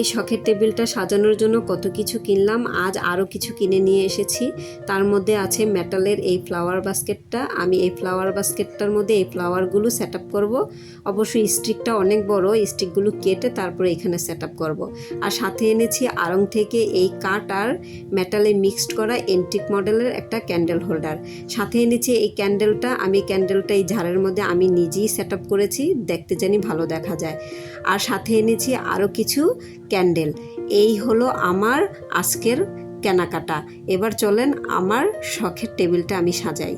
এই শখের টেবিলটা সাজানোর জন্য কত কিছু কিনলাম, আজ আরও কিছু কিনে নিয়ে এসেছি। তার মধ্যে আছে মেটালের এই ফ্লাওয়ার বাস্কেটটা। আমি এই ফ্লাওয়ার বাস্কেটটার মধ্যে এই ফ্লাওয়ারগুলো সেট আপ করবো। অবশ্যই স্টিকটা অনেক বড়, স্টিকগুলো কেটে তারপরে এখানে সেট আপ করবো। আর সাথে এনেছি আড়ং থেকে এই কাঠ আর মেটালে মিক্সড করা এন্টিক মডেলের একটা ক্যান্ডেল হোল্ডার। সাথে এনেছি এই ক্যান্ডেলটা। আমি ক্যান্ডেলটা এই ঝাড়ের মধ্যে আমি নিজেই সেট আপ করেছি, দেখতে জানি ভালো দেখা যায়। আর সাথে এনেছি আরও কিছু ক্যান্ডেল। এই হলো আমার আজকের কেনাকাটা। এবার চলেন আমার শখের টেবিলটা আমি সাজাই।